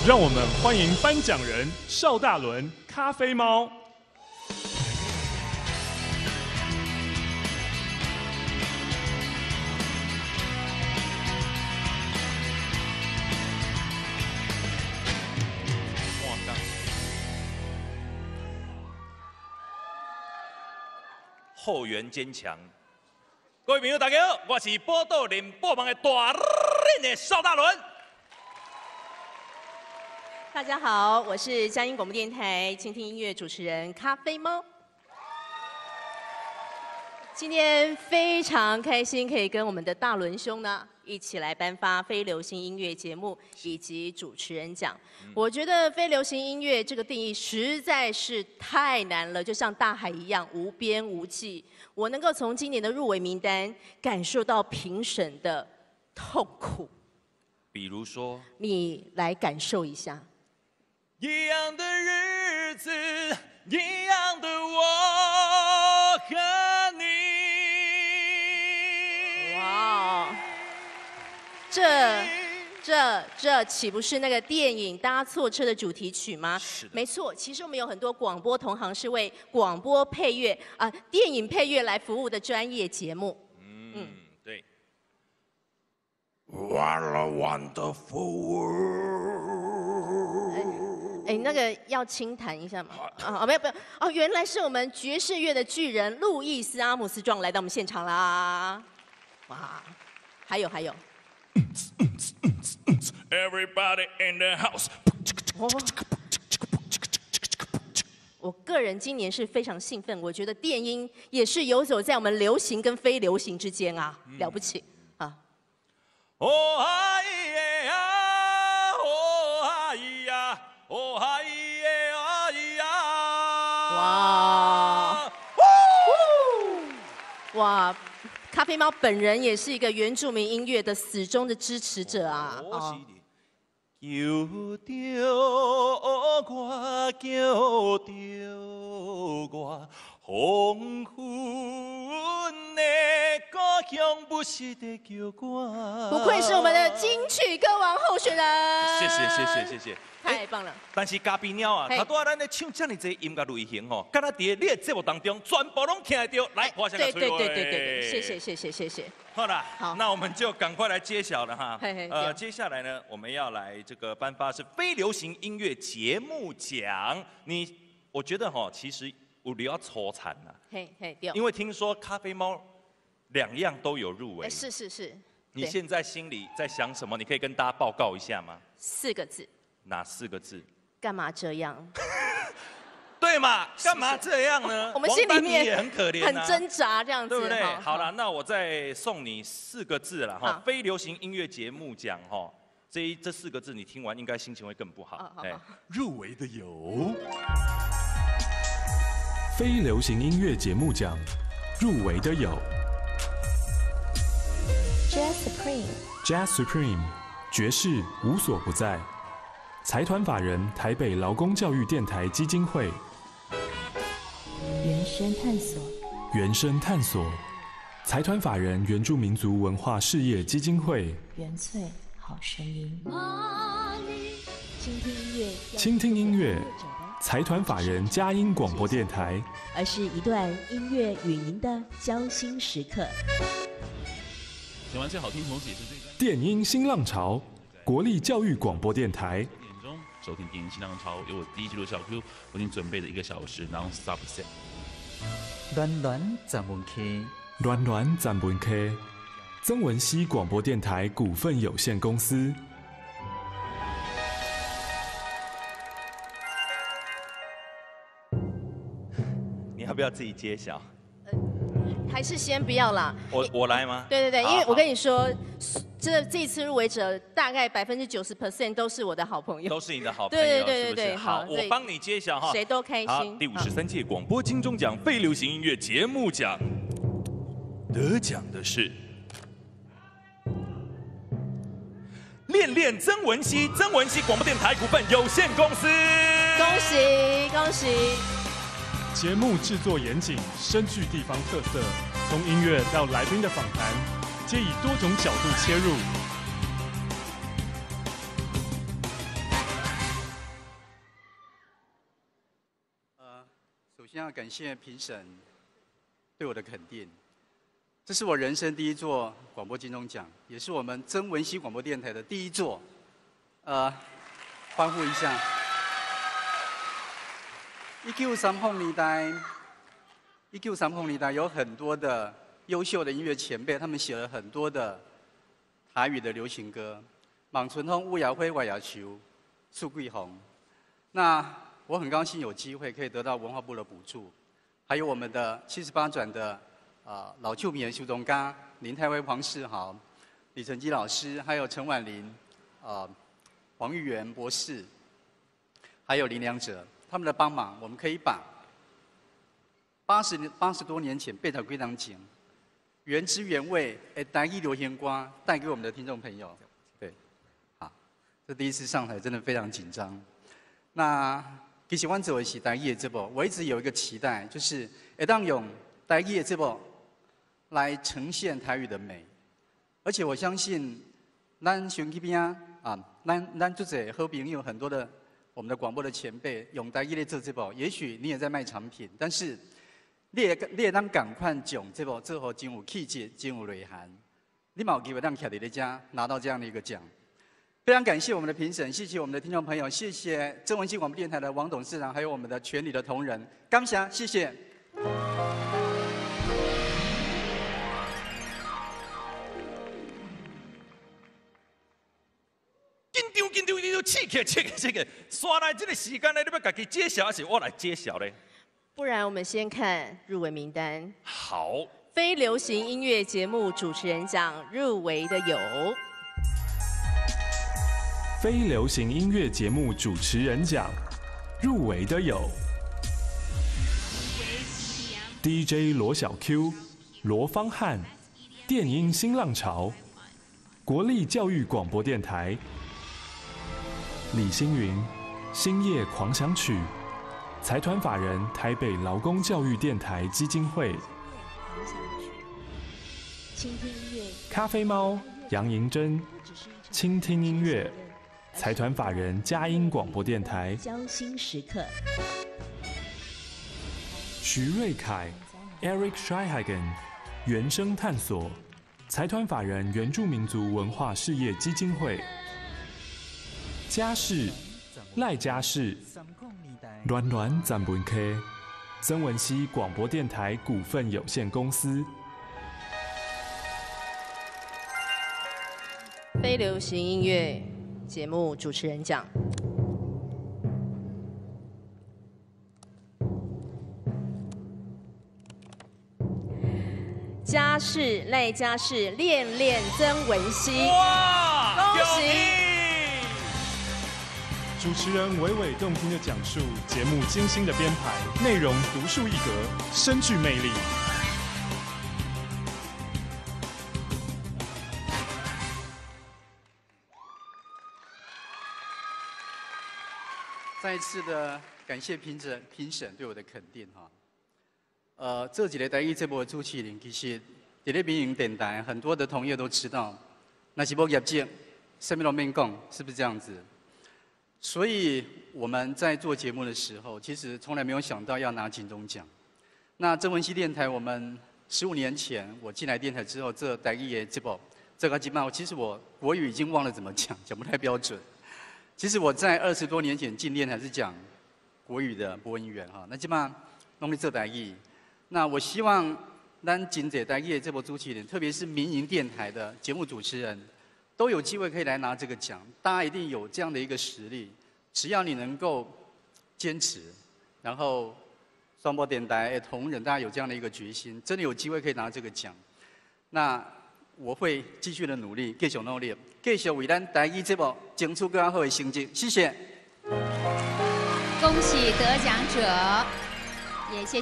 让我们欢迎颁奖人邵大伦咖啡猫。后援坚强，各位朋友大家好，我是宝岛联播网的大人的邵大伦。大家好，我是佳音广播电台倾听音乐主持人咖啡猫。今天非常开心，可以跟我们的大伦兄呢一起来颁发非流行音乐节目以及主持人奖。我觉得非流行音乐这个定义实在是太难了，就像大海一样无边无际。我能够从今年的入围名单感受到评审的痛苦。比如说，你来感受一下。一样的日子，一样的我和你。哇，这岂不是那个电影《搭错车》的主题曲吗？是的，没错。其实我们有很多广播同行是为广播配乐电影配乐来服务的专业节目。对。What a wonderful world。那个要轻弹一下吗？没有，原来是我们爵士乐的巨人路易斯·阿姆斯壮来到我们现场啦！哇，还有。Everybody in the house。我个人今年是非常兴奋，我觉得电音也是游走在我们流行跟非流行之间啊，了不起啊！哦嗨耶呀，哦嗨呀，哦嗨耶啊呀！哇，咖啡猫本人也是一个原住民音乐的死忠的支持者啊！叫着我，叫着我，黄昏的故乡不时地叫我。不愧是我们的金曲歌王候选人。谢谢。太棒了！但是嘉宾鸟啊，他多咱咧唱这么多音乐类型吼，敢若伫你的节目当中，全部拢听得到。来，我先来吹。对，谢谢。好了，好，那我们就赶快来揭晓了哈。接下来呢，我们要来这个颁发是非流行音乐节目奖。我觉得哈，其实有你要抽惨了。因为听说咖啡猫2样都有入围。是。你现在心里在想什么？你可以跟大家报告一下吗？4个字。哪4个字？干嘛这样？对嘛？干嘛这样呢？我们心里面也很可怜，很挣扎，这样子，对不对？好了，那我再送你4个字了哈，非流行音乐节目奖哈。这4个字你听完应该心情会更不好。入围的有非流行音乐节目奖，入围的有 Jazz Supreme 爵士无所不在。财团法人台北劳工教育电台基金会，原声探索，财团法人原住民族文化事业基金会，原粹好声音，倾听音乐，财团法人佳音广播电台，而是一段音乐与您的交心时刻。听完最好听，同时也是最电音新浪潮，国立教育广播电台。收听电音新浪潮，有我第一季的小 Q， 我已经准备了1个小时 non-stop set。暖展文 K， 暖展文 K， 曾文熙广播电台股份有限公司。你要不要自己揭晓？还是先不要啦。我来吗？对，因为我跟你说，这一次入围者大概90% 都是我的好朋友，都是你的好朋友，对。好，我帮你揭晓哈，谁都开心。第53届广播金钟奖非流行音乐节目奖得奖的是恋曾文熙广播电台股份有限公司，恭喜！节目制作严谨，深具地方特色，从音乐到来宾的访谈，皆以多种角度切入。首先要感谢评审对我的肯定。这是我人生第一座广播金钟奖，也是我们曾文溪广播电台的第一座。欢呼一下！1930年代有很多的优秀的音乐前辈，他们写了很多的台语的流行歌，望春风、乌鸦灰、外野球、苏桂红。那我很高兴有机会可以得到文化部的补助，还有我们的78转的老旧名人修中刚、林泰威、黄世豪、李成基老师，还有陈婉玲、黄玉元博士，还有林良哲，他们的帮忙，我们可以把80多年前背着归档景，原汁原味台语流行歌带给我们的听众朋友。对，好，这第一次上台真的非常紧张。那其实我做的是台语的节目，我一直有一个期待，就是当用台语的节目来呈现台语的美，而且我相信，咱选这边咱做者好朋友很多的我们的广播的前辈用台语来做节目，也许你也在卖产品，但是你也当赶快讲节目做好真有气质、真有内涵，你嘛有机会让徛在你家拿到这样的一个奖。非常感谢我们的评审，谢谢我们的听众朋友，谢谢曾文溪广播电台的王董事长，还有我们的全体的同仁，感谢，谢谢。紧张，气起，刷来这个时间呢，你要自己揭晓，还是我来揭晓呢？不然我们先看入围名单。好，非流行音乐节目主持人奖入围的有。非流行音乐节目主持人奖入围的有 DJ 罗小 Q、罗方汉、电音新浪潮、国立教育广播电台、李星云、星夜狂想曲、财团法人台北劳工教育电台基金会、倾听音乐、咖啡猫杨银珍、倾听音乐。财团法人佳音广播电台，交心时刻。徐瑞凯 ，Eric Schreihagen， 原声探索，财团法人原住民族文化事业基金会，家事赖家事，暖暖展文 K， 曾文溪广播电台股份有限公司。非流行音乐节目主持人奖，家事赖家事恋恋曾文溪，哇，恭喜！主持人娓娓动听的讲述，节目精心的编排，内容独树一格，深具魅力。再一次的感谢评审对我的肯定哈。这几个台语节目的主持人，其实在咧民营电台很多的同业都知道，那是要业绩，什么都免讲，是不是这样子？所以我们在做节目的时候，其实从来没有想到要拿金钟奖。那曾文溪电台，我们15年前我进来电台之后，这台语的节目，这个节目，其实我国语已经忘了怎么讲，讲不太标准。其实我在20多年前进电台是讲国语的播音员哈，那基本上弄的这台语。那我希望咱今这台语的这部主持人，特别是民营电台的节目主持人，都有机会可以来拿这个奖。大家一定有这样的一个实力，只要你能够坚持，然后双播电台的同仁，大家有这样的一个决心，真的有机会可以拿这个奖。那我会继续的努力，继续努力，继续为咱台语节目争取更好的成绩。谢谢。恭喜得奖者，也谢谢。